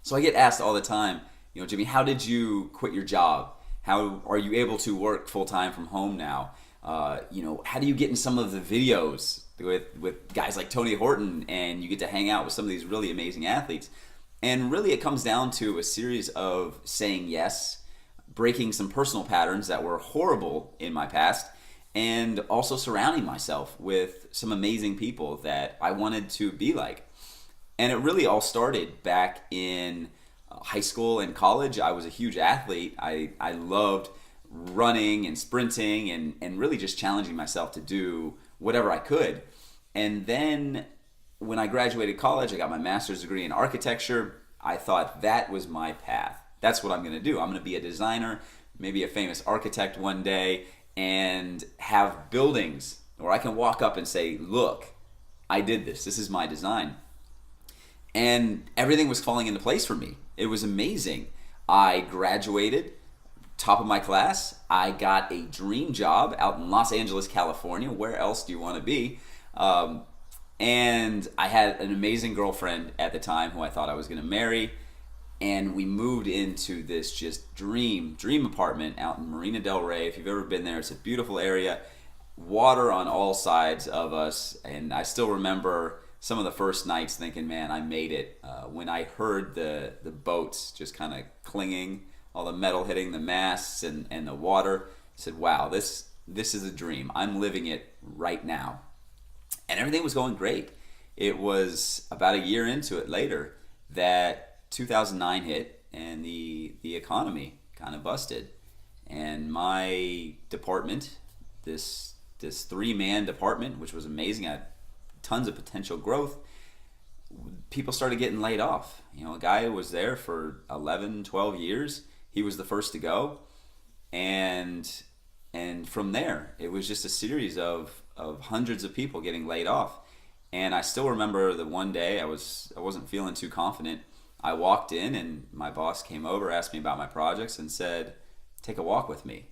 So I get asked all the time, Jimmy, how did you quit your job? How are you able to work full time from home now? How do you get in some of the videos with guys like Tony Horton, and you get to hang out with some of these really amazing athletes? And really, it comes down to a series of saying yes, breaking some personal patterns that were horrible in my past, and also surrounding myself with some amazing people that I wanted to be like. And it really all started back in high school and college. I was a huge athlete. I loved running and sprinting and really just challenging myself to do whatever I could. And then when I graduated college, I got my master's degree in architecture. I thought that was my path. That's what I'm going to do. I'm going to be a designer, maybe a famous architect one day, and have buildings where I can walk up and say, look, I did this. This is my design. And everything was falling into place for me. It was amazing. I graduated, top of my class. I got a dream job out in Los Angeles, California. Where else do you want to be? And I had an amazing girlfriend at the time who I thought I was going to marry. And we moved into this just dream apartment out in Marina Del Rey. If you've ever been there, it's a beautiful area. Water on all sides of us. And I still remember some of the first nights thinking, man, I made it. When I heard the boats just kind of clinging, all the metal hitting the masts and the water, I said, wow, this is a dream. I'm living it right now. And everything was going great. It was about a year into it later that 2009 hit and the economy kind of busted. And my department, this three-man department, which was amazing, I had tons of potential growth, people started getting laid off. A guy was there for 11, 12 years. He was the first to go. And from there, it was just a series of hundreds of people getting laid off. And I still remember the one day I wasn't feeling too confident. I walked in and my boss came over, asked me about my projects, and said, take a walk with me.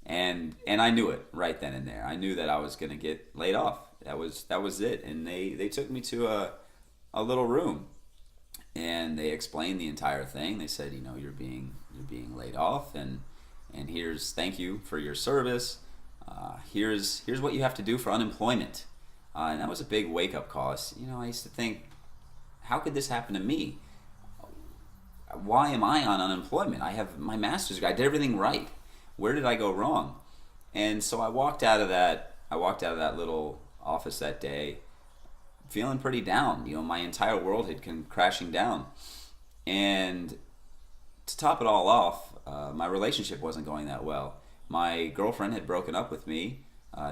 And I knew it right then and there. I knew that I was going to get laid off. That was it. And they took me to a little room, and they explained the entire thing. They said, you're being laid off, and here's thank you for your service. Here's what you have to do for unemployment. And that was a big wake up call. I used to think, how could this happen to me? Why am I on unemployment? I have my master's degree. I did everything right. Where did I go wrong? And so I walked out of that little office that day feeling pretty down. My entire world had come crashing down. And to top it all off, my relationship wasn't going that well. My girlfriend had broken up with me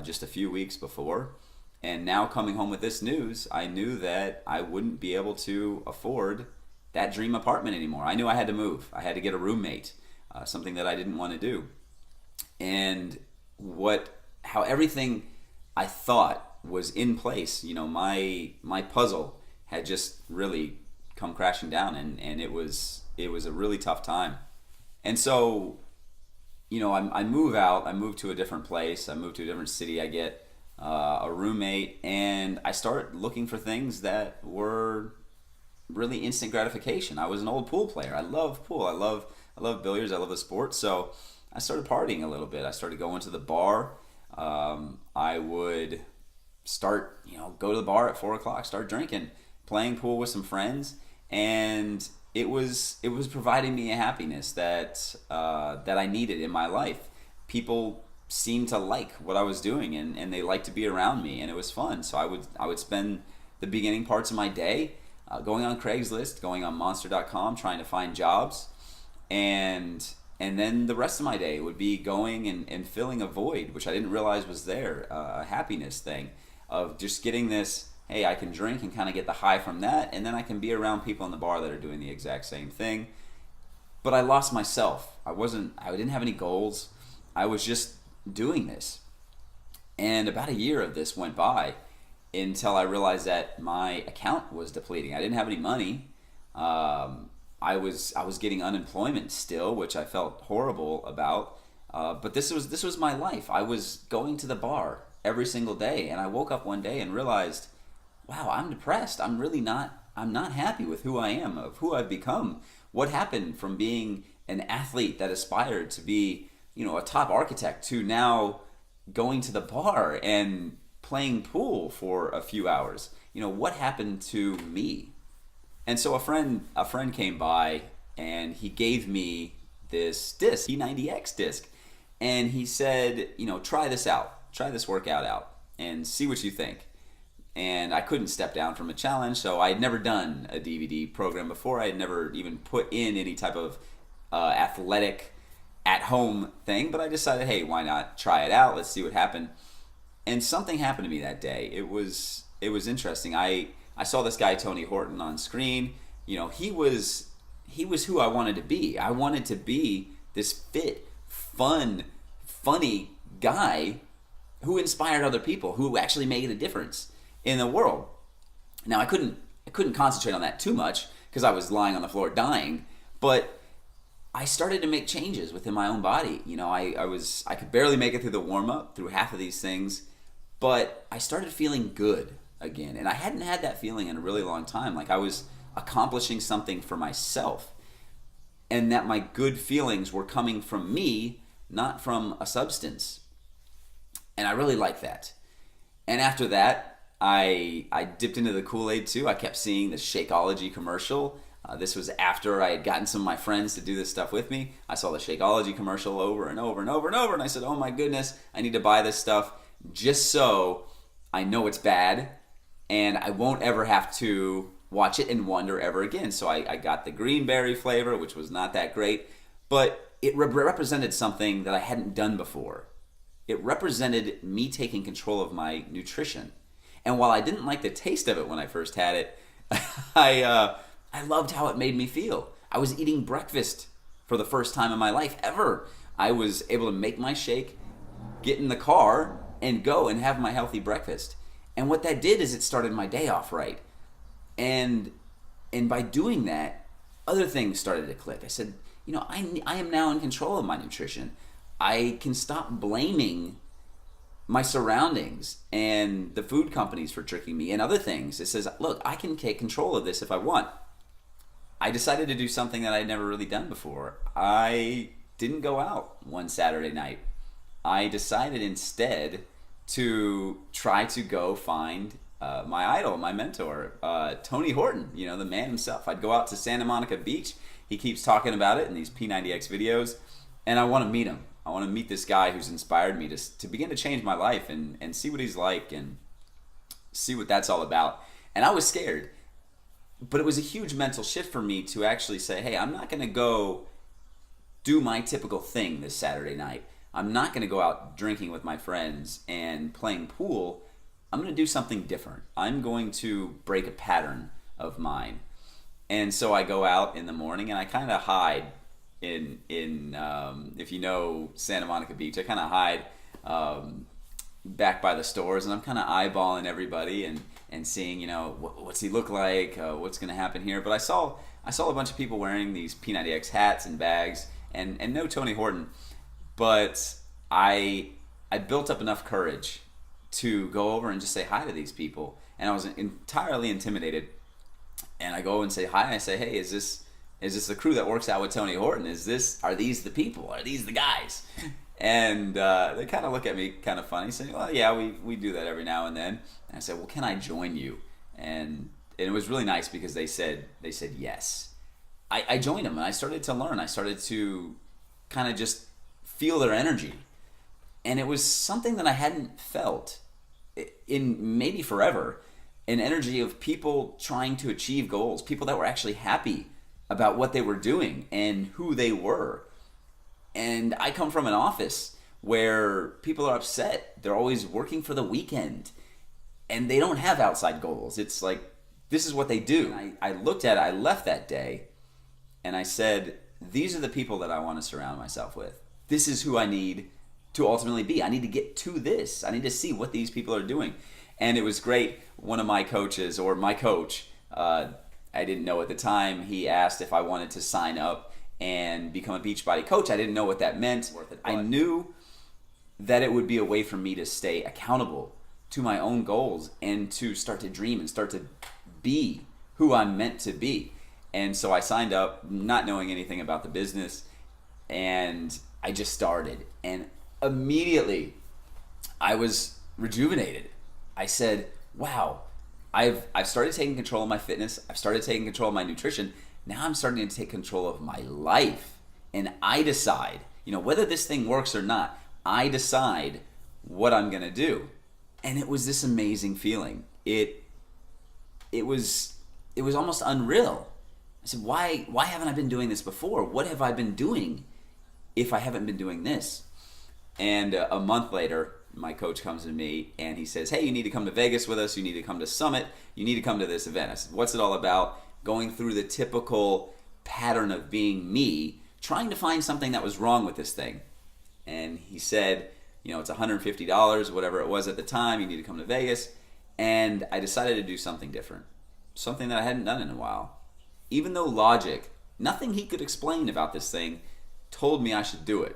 just a few weeks before. And now coming home with this news, I knew that I wouldn't be able to afford that dream apartment anymore. I knew I had to move. I had to get a roommate, something that I didn't want to do. And how everything I thought was in place, my puzzle had just really come crashing down, and it was a really tough time. And so, I move out. I move to a different place. I move to a different city. I get a roommate, and I start looking for things that were really instant gratification. I was an old pool player. I love pool. I love billiards. I love the sport. So I started partying a little bit. I started going to the bar. I would start, go to the bar at 4:00, start drinking, playing pool with some friends, and it was providing me a happiness that I needed in my life. People seemed to like what I was doing, and they liked to be around me, and it was fun. So I would spend the beginning parts of my day going on Craigslist, going on Monster.com, trying to find jobs, and then the rest of my day would be going and filling a void, which I didn't realize was there, a happiness thing of just getting this, hey, I can drink and kind of get the high from that, and then I can be around people in the bar that are doing the exact same thing. But I lost myself. I didn't have any goals. I was just doing this. And about a year of this went by until I realized that my account was depleting. I didn't have any money. I was getting unemployment still, which I felt horrible about. But this was my life. I was going to the bar every single day, and I woke up one day and realized, wow, I'm depressed. I'm I'm not happy with who I am, of who I've become. What happened from being an athlete that aspired to be, a top architect to now going to the bar and playing pool for a few hours? What happened to me? And so a friend came by and he gave me this disc, P90X disc, and he said, try this out, try this workout out, and see what you think. And I couldn't step down from a challenge, so I had never done a DVD program before. I had never even put in any type of athletic at-home thing, but I decided, hey, why not try it out? Let's see what happened. And something happened to me that day. It was interesting. I saw this guy Tony Horton on screen. He was who I wanted to be. I wanted to be this fit, fun, funny guy who inspired other people, who actually made a difference in the world. Now I couldn't concentrate on that too much because I was lying on the floor dying, but I started to make changes within my own body. I could barely make it through the warm-up, through half of these things, but I started feeling good again. And I hadn't had that feeling in a really long time. Like I was accomplishing something for myself, and that my good feelings were coming from me, not from a substance. And I really liked that. And after that, I dipped into the Kool-Aid too. I kept seeing the Shakeology commercial. This was after I had gotten some of my friends to do this stuff with me. I saw the Shakeology commercial over and over and over and over, and I said, oh my goodness, I need to buy this stuff just so I know it's bad and I won't ever have to watch it and wonder ever again. So I got the green berry flavor, which was not that great, but it represented something that I hadn't done before. It represented me taking control of my nutrition. And while I didn't like the taste of it when I first had it, I loved how it made me feel. I was eating breakfast for the first time in my life ever. I was able to make my shake, get in the car, and go and have my healthy breakfast. And what that did is it started my day off right. And by doing that, other things started to click. I said, I am now in control of my nutrition. I can stop blaming my surroundings and the food companies for tricking me and other things. It says, look, I can take control of this if I want. I decided to do something that I'd never really done before. I didn't go out one Saturday night. I decided instead to try to go find my idol, my mentor, Tony Horton, the man himself. I'd go out to Santa Monica Beach. He keeps talking about it in these P90X videos, and I want to meet him. I want to meet this guy who's inspired me to begin to change my life and see what he's like and see what that's all about. And I was scared, but it was a huge mental shift for me to actually say, hey, I'm not going to go do my typical thing this Saturday night. I'm not going to go out drinking with my friends and playing pool. I'm going to do something different. I'm going to break a pattern of mine. And so I go out in the morning and I kind of hide in if you know Santa Monica Beach, I kind of hide back by the stores, and I'm kind of eyeballing everybody and seeing, what's he look like, what's going to happen here. But I saw a bunch of people wearing these P90X hats and bags, and no Tony Horton. But I built up enough courage to go over and just say hi to these people, and I was entirely intimidated. And I go and say hi. I say, hey, is this the crew that works out with Tony Horton? Are these the people? Are these the guys? And they kind of look at me kind of funny, saying, well, yeah, we do that every now and then. And I said, well, can I join you? And it was really nice because they said yes. I joined them and I started to learn. I started to kind of just feel their energy. And it was something that I hadn't felt in maybe forever. An energy of people trying to achieve goals, people that were actually happy about what they were doing and who they were. And I come from an office where people are upset. They're always working for the weekend and they don't have outside goals. It's like, this is what they do. And I looked at it, I left that day and I said, these are the people that I want to surround myself with. This is who I need to ultimately be. I need to get to this. I need to see what these people are doing. And it was great. One of my coaches, or my coach, I didn't know at the time, he asked if I wanted to sign up and become a Beachbody coach. I didn't know what that meant. I knew that it would be a way for me to stay accountable to my own goals and to start to dream and start to be who I'm meant to be. And so I signed up not knowing anything about the business, and I just started. And immediately I was rejuvenated. I said, wow, I've started taking control of my fitness. I've started taking control of my nutrition. Now I'm starting to take control of my life. And I decide, whether this thing works or not, I decide what I'm going to do. And it was this amazing feeling. It was almost unreal. I said, why haven't I been doing this before? What have I been doing if I haven't been doing this? And a month later, my coach comes to me and he says, hey, you need to come to Vegas with us. You need to come to Summit. You need to come to this event. I said, what's it all about? Going through the typical pattern of being me, trying to find something that was wrong with this thing. And he said, it's $150, whatever it was at the time. You need to come to Vegas. And I decided to do something different, something that I hadn't done in a while. Even though logic, nothing he could explain about this thing, told me I should do it.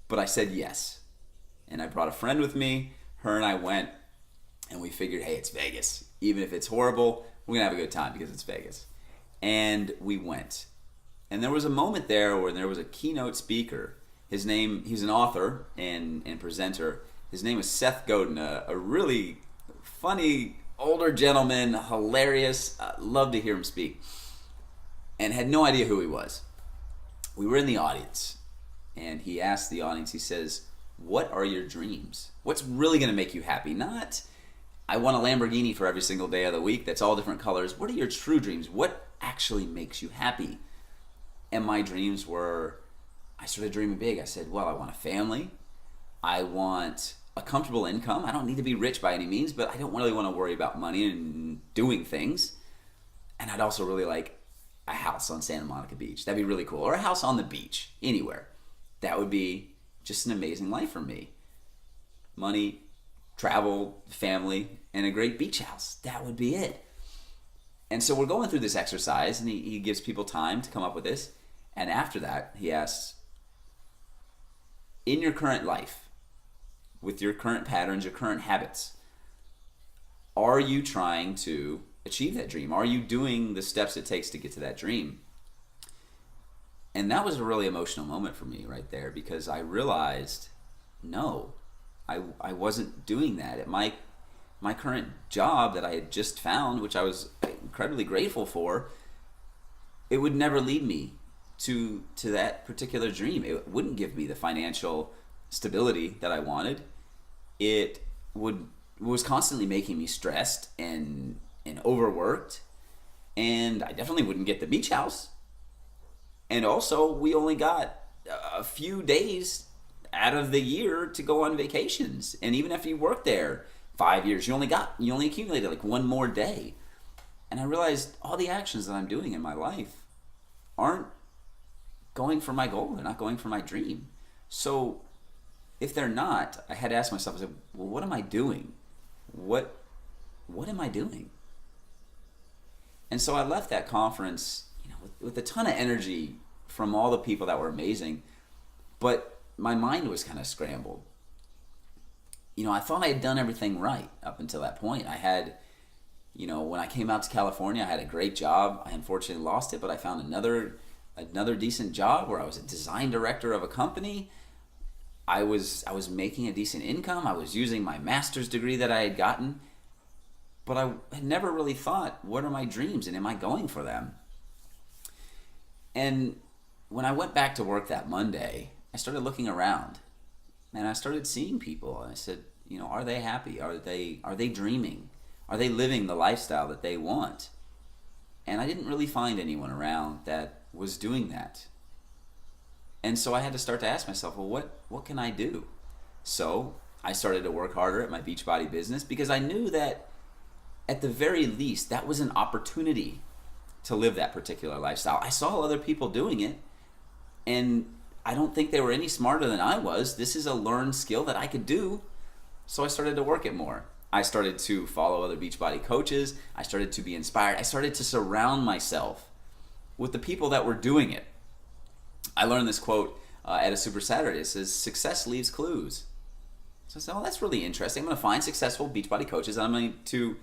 But I said yes. And I brought a friend with me. Her and I went, and we figured, hey, it's Vegas. Even if it's horrible, we're going to have a good time because it's Vegas. And we went. And there was a moment there where there was a keynote speaker. He's an author and presenter. His name is Seth Godin, a really funny older gentleman, hilarious. Loved to hear him speak. And had no idea who he was. We were in the audience, and he asked the audience, he says, what are your dreams? What's really going to make you happy? Not, I want a Lamborghini for every single day of the week that's all different colors. What are your true dreams? What actually makes you happy? And my dreams were, I started dreaming big. I said, well, I want a family. I want a comfortable income. I don't need to be rich by any means, but I don't really want to worry about money and doing things. And I'd also really like a house on Santa Monica Beach. That'd be really cool. Or a house on the beach, anywhere. That would be just an amazing life for me. Money, travel, family, and a great beach house. That would be it. And so we're going through this exercise, and he gives people time to come up with this. And after that, he asks, in your current life, with your current patterns, your current habits, are you trying to achieve that dream? Are you doing the steps it takes to get to that dream? And that was a really emotional moment for me right there, because I realized, no, I wasn't doing that. At my current job that I had just found, which I was incredibly grateful for, it would never lead me to that particular dream. It wouldn't give me the financial stability that I wanted. It was constantly making me stressed and overworked, and I definitely wouldn't get the beach house. And also, we only got a few days out of the year to go on vacations. And even if you worked there 5 years, you only accumulated like one more day. And I realized all the actions that I'm doing in my life aren't going for my goal. They're not going for my dream. So if they're not, I had to ask myself, I said, well, what am I doing? What am I doing? And so I left that conference, with a ton of energy from all the people that were amazing, but my mind was kind of scrambled. I thought I had done everything right up until that point. I had, when I came out to California, I had a great job. I unfortunately lost it, but I found another decent job where I was a design director of a company. I was making a decent income. I was using my master's degree that I had gotten, but I had never really thought, what are my dreams and am I going for them? And when I went back to work that Monday, I started looking around, and I started seeing people. And I said, are they happy? Are they dreaming? Are they living the lifestyle that they want? And I didn't really find anyone around that was doing that. And so I had to start to ask myself, well, what can I do? So I started to work harder at my Beachbody business, because I knew that at the very least, that was an opportunity to live that particular lifestyle. I saw other people doing it, and I don't think they were any smarter than I was. This is a learned skill that I could do. So I started to work it more. I started to follow other Beachbody coaches. I started to be inspired. I started to surround myself with the people that were doing it. I learned this quote at a Super Saturday. It says, success leaves clues. So I said, oh, that's really interesting. I'm going to find successful Beachbody coaches, and I'm going to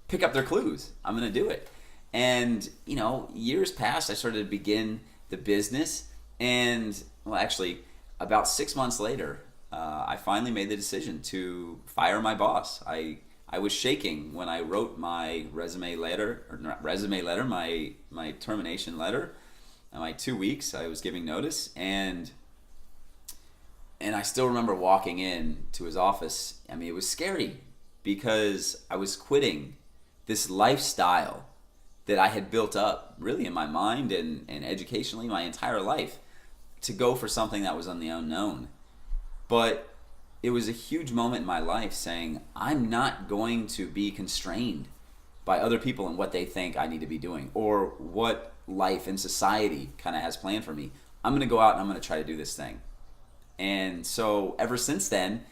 pick up their clues. I'm going to do it. And, years passed. I started to begin the business. And, well, actually, about 6 months later, I finally made the decision to fire my boss. I was shaking when I wrote my resume letter, or not resume letter, my termination letter. My 2 weeks, I was giving notice. And I still remember walking in to his office. I mean, it was scary because I was quitting this lifestyle that I had built up really in my mind and educationally my entire life to go for something that was on the unknown. But it was a huge moment in my life saying, I'm not going to be constrained by other people and what they think I need to be doing or what life and society kind of has planned for me. I'm going to go out and I'm going to try to do this thing. And so ever since then,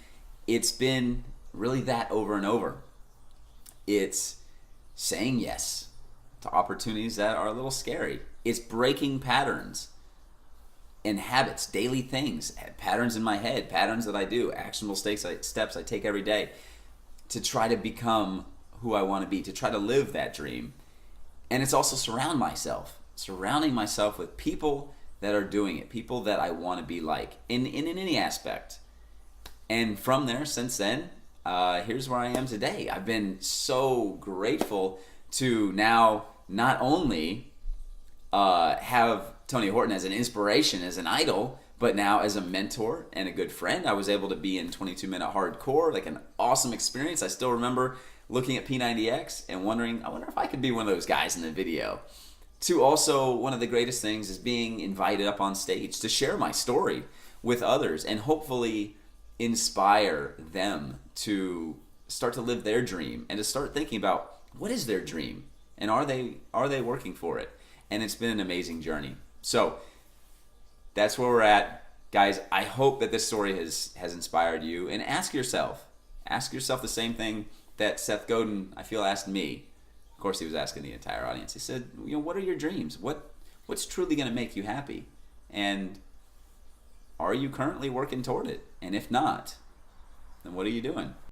it's been really that over and over. It's saying yes to opportunities that are a little scary. It's breaking patterns and habits, daily things, patterns in my head, patterns that I do, actionable steps I take every day to try to become who I want to be, to try to live that dream. And it's also surrounding myself with people that are doing it, people that I want to be like in any aspect. And from there, since then, here's where I am today. I've been so grateful to now not only have Tony Horton as an inspiration, as an idol, but now as a mentor and a good friend. I was able to be in 22-minute hardcore, like an awesome experience. I still remember looking at P90X and wondering, I wonder if I could be one of those guys in the video. To also, one of the greatest things is being invited up on stage to share my story with others and hopefully inspire them to start to live their dream and to start thinking about what is their dream and are they working for it. And it's been an amazing journey. So that's where we're at. Guys, I hope that this story has inspired you. And ask yourself the same thing that Seth Godin, I feel, asked me. Of course, he was asking the entire audience. He said, what are your dreams? What's truly going to make you happy? And are you currently working toward it? And if not, then what are you doing?